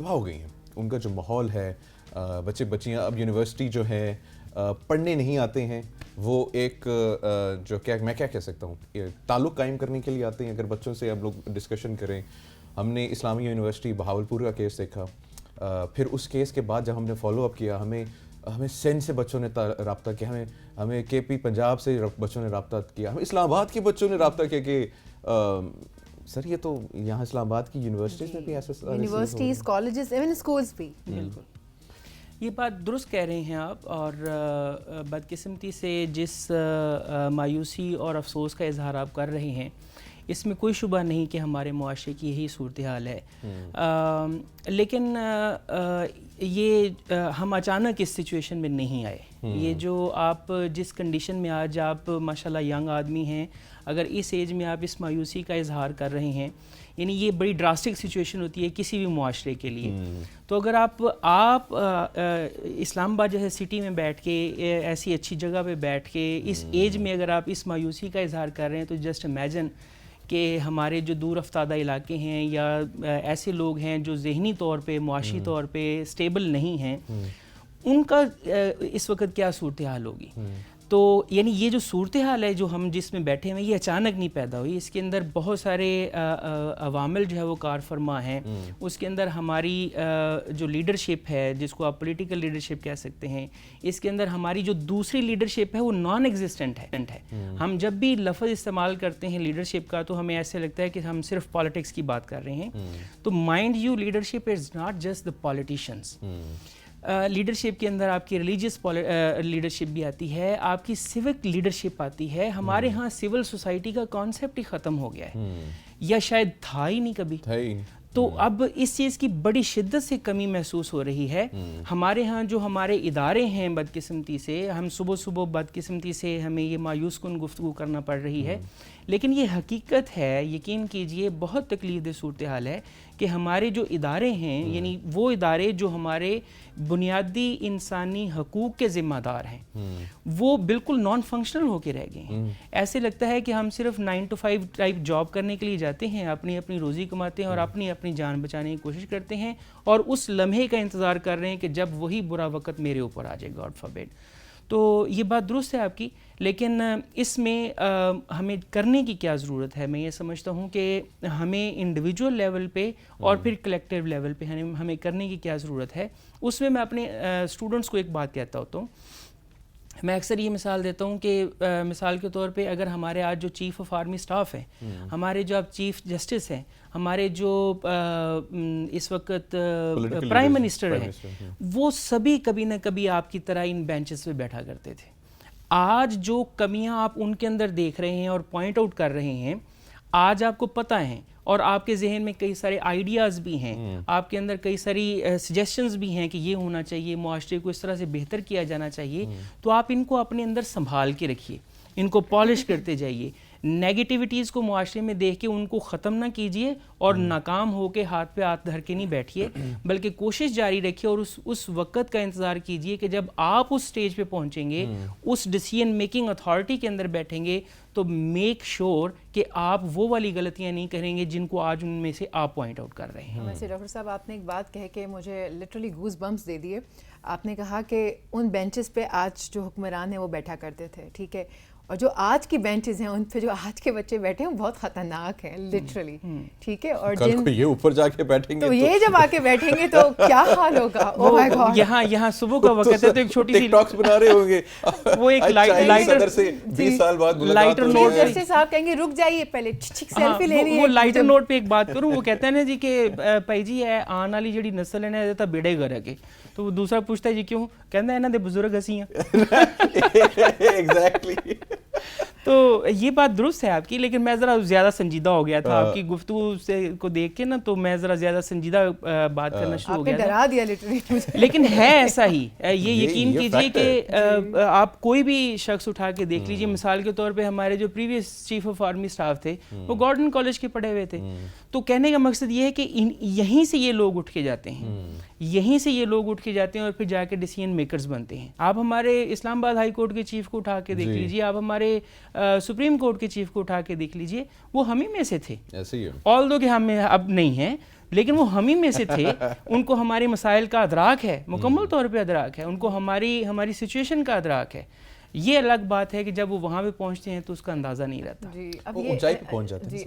تباہ ہو گئی ہیں. ان کا جو ماحول ہے, بچے بچیاں اب یونیورسٹی جو ہے پڑھنے نہیں آتے ہیں, وہ ایک جو کیا میں کیا کہہ سکتا ہوں, تعلق قائم کرنے کے لیے آتے ہیں. اگر بچوں سے اب لوگ ڈسکشن کریں, ہم نے اسلامی یونیورسٹی بہاولپور کا کیس دیکھا, پھر اس کیس کے بعد جب ہم نے فالو اپ کیا, ہمیں سندھ سے بچوں نے رابطہ کیا, ہمیں کے پی پنجاب سے بچوں نے رابطہ کیا, ہمیں اسلام آباد کے بچوں نے رابطہ کیا کہ سر یہ تو یہاں اسلام آباد کی یونیورسٹیز میں بھی ایسا, یونیورسٹیز, کالجز, ایون اسکولز بھی. بالکل یہ بات درست کہہ رہے ہیں آپ. اور بدقسمتی سے جس مایوسی اور افسوس کا اظہار آپ کر رہے ہیں, اس میں کوئی شبہ نہیں کہ ہمارے معاشرے کی یہی صورتحال ہے. لیکن یہ ہم اچانک اس سچویشن میں نہیں آئے. یہ جو آپ جس کنڈیشن میں آج آپ ماشاءاللہ ینگ آدمی ہیں, اگر اس ایج میں آپ اس مایوسی کا اظہار کر رہے ہیں, یعنی یہ بڑی ڈراسٹک سچویشن ہوتی ہے کسی بھی معاشرے کے لیے. تو اگر آپ اسلام آباد جیسے سٹی میں بیٹھ کے, ایسی اچھی جگہ پہ بیٹھ کے اس ایج میں اگر آپ اس مایوسی کا اظہار کر رہے ہیں, تو جسٹ امیجن کہ ہمارے جو دور افتادہ علاقے ہیں یا ایسے لوگ ہیں جو ذہنی طور پہ, معاشی طور پہ اسٹیبل نہیں ہیں, ان کا اس وقت کیا صورتحال ہوگی. تو یعنی یہ جو صورتحال ہے جو ہم جس میں بیٹھے ہوئے, یہ اچانک نہیں پیدا ہوئی. اس کے اندر بہت سارے عوامل جو ہے وہ کار فرما ہیں. اس کے اندر ہماری جو لیڈرشپ ہے, جس کو آپ پولیٹیکل لیڈرشپ کہہ سکتے ہیں, اس کے اندر ہماری جو دوسری لیڈرشپ ہے وہ نان ایگزسٹنٹ ہے. ہم جب بھی لفظ استعمال کرتے ہیں لیڈرشپ کا, تو ہمیں ایسے لگتا ہے کہ ہم صرف پالیٹکس کی بات کر رہے ہیں. تو mind you, leadership is not just the politicians. Leadership کے اندر آپ کی ریلیجیس لیڈرشپ بھی آتی ہے, آپ کی سیوک لیڈرشپ آتی ہے. ہمارے ہاں سول سوسائٹی کا کانسیپٹ ہی ختم ہو گیا ہے, یا شاید تھا ہی نہیں کبھی. تو اب اس چیز کی بڑی شدت سے کمی محسوس ہو رہی ہے. ہمارے ہاں جو ہمارے ادارے ہیں, بدقسمتی سے ہم صبح بدقسمتی سے ہمیں یہ مایوس کن گفتگو کرنا پڑ رہی ہے, لیکن یہ حقیقت ہے, یقین کیجئے بہت تکلیف دہ صورتحال ہے کہ ہمارے جو ادارے ہیں, یعنی وہ ادارے جو ہمارے بنیادی انسانی حقوق کے ذمہ دار ہیں, وہ بالکل نان فنکشنل ہو کے رہ گئے ہیں. ایسے لگتا ہے کہ ہم صرف 9 to 5 ٹائپ جاب کرنے کے لیے جاتے ہیں, اپنی روزی کماتے ہیں اور اپنی جان بچانے کی کوشش کرتے ہیں, اور اس لمحے کا انتظار کر رہے ہیں کہ جب وہی برا وقت میرے اوپر آ جائے, گاڈ فاربیڈ. تو یہ بات درست ہے آپ کی, لیکن اس میں ہمیں کرنے کی کیا ضرورت ہے. میں یہ سمجھتا ہوں کہ ہمیں انڈیویجول لیول پہ اور پھر کلیکٹیو لیول پہ ہمیں کرنے کی کیا ضرورت ہے. اس میں اپنے اسٹوڈنٹس کو ایک بات کہتا ہوتا ہوں. میں اکثر یہ مثال دیتا ہوں کہ مثال کے طور پہ اگر ہمارے آج جو چیف آف آرمی اسٹاف ہیں, ہمارے جو اب چیف جسٹس ہیں, ہمارے جو اس وقت پرائم منسٹر ہیں, وہ سبھی کبھی نہ کبھی آپ کی طرح ان بینچز پہ بیٹھا کرتے تھے. آج جو کمیاں آپ ان کے اندر دیکھ رہے ہیں اور پوائنٹ آؤٹ کر رہے ہیں, آج آپ کو پتہ ہیں, اور آپ کے ذہن میں کئی سارے آئیڈیاز بھی ہیں, آپ کے اندر کئی ساری سجیشنز بھی ہیں کہ یہ ہونا چاہیے, معاشرے کو اس طرح سے بہتر کیا جانا چاہیے. تو آپ ان کو اپنے اندر سنبھال کے رکھیے, ان کو پالش کرتے جائیے. نیگیٹیوٹیز کو معاشرے میں دیکھ کے ان کو ختم نہ کیجیے, اور ناکام ہو کے ہاتھ پہ ہاتھ دھر کے نہیں بیٹھیے, بلکہ کوشش جاری رکھیے, اور اس وقت کا انتظار کیجیے کہ جب آپ اس سٹیج پہ پہنچیں گے, اس ڈیسیژن میکنگ اتھارٹی کے اندر بیٹھیں گے, تو میک شور کہ آپ وہ والی غلطیاں نہیں کریں گے جن کو آج ان میں سے آپ پوائنٹ آؤٹ کر رہے ہیں. ویسے ڈاکٹر صاحب, آپ نے ایک بات کہہ کے مجھے لٹرلی گوز بمپس دے دیے. آپ نے کہا کہ ان بینچز پہ آج جو حکمران ہیں وہ بیٹھا کرتے تھے, ٹھیک ہے, اور جو آج کی بینچز ہیں ان پہ جو آج کے بچے بیٹھے ہیں بہت خطرناک ہیں لٹرلی, ٹھیک ہے. اور جن یہ اوپر جا کے بیٹھیں گے, تو یہ جب آ کے بیٹھیں گے تو کیا حال ہوگا. اوہ مائی گاڈ, یہاں صبح کا وقت ہے, تو ایک چھوٹی سی ٹک ٹاکس بنا رہے ہوں گے, وہ ایک لائٹر سے 20 سال بعد لائٹر نوٹ, جیسے صاحب کہیں گے رک جائیے پہلے سیلفی لینی ہے. وہ لائٹر نوٹ پہ ایک بات کروں, وہ کہتے ہیں نا جی کہ بھائی جی آن والی جڑی نسل ہے نا, بیڑے گھر ہے. تو وہ دوسرا پوچھتا ہے جی کیوں, کہنا ہے انہاں دے بزرگ ہسی ہیں. ایگزیکٹلی. تو یہ بات درست ہے آپ کی, لیکن میں ذرا زیادہ سنجیدہ ہو گیا تھا آپ کی گفتگو سے کو دیکھ کے نا, تو میں ذرا زیادہ سنجیدہ بات کرنا شروع ہو گیا تھا. ڈرا دیا لٹرلی. لیکن ہے ایسا ہی, یہ یقین کیجئے کہ آپ کوئی بھی شخص اٹھا کے دیکھ لیجئے. مثال کے طور پہ ہمارے جو previous chief of army staff تھے, وہ گارڈن کالج کے پڑھے ہوئے تھے. تو کہنے کا مقصد یہ ہے کہ یہیں سے یہ لوگ اٹھ کے جاتے ہیں, یہیں سے یہ لوگ اٹھ کے جاتے ہیں, اور پھر جا کے ڈیسیژن میکرز بنتے ہیں. آپ ہمارے اسلام آباد ہائی کورٹ کے چیف کو اٹھا کے دیکھ لیجئے, آپ ہمارے سپریم کورٹ کے چیف کو اٹھا کے دیکھ لیجئے, وہ ہم ہی میں سے تھے, آل دو کہ ہم اب نہیں ہیں. لیکن وہ ہم ہی میں سے تھے. ان کو ہمارے مسائل کا ادراک ہے, مکمل طور پہ ادراک ہے, ان کو ہماری سچویشن کا ادراک ہے. یہ الگ بات ہے کہ جب وہ وہاں پہ پہنچتے ہیں تو اس کا اندازہ نہیں رہتا. جی اب اونچائی پہ پہنچ جاتے ہیں.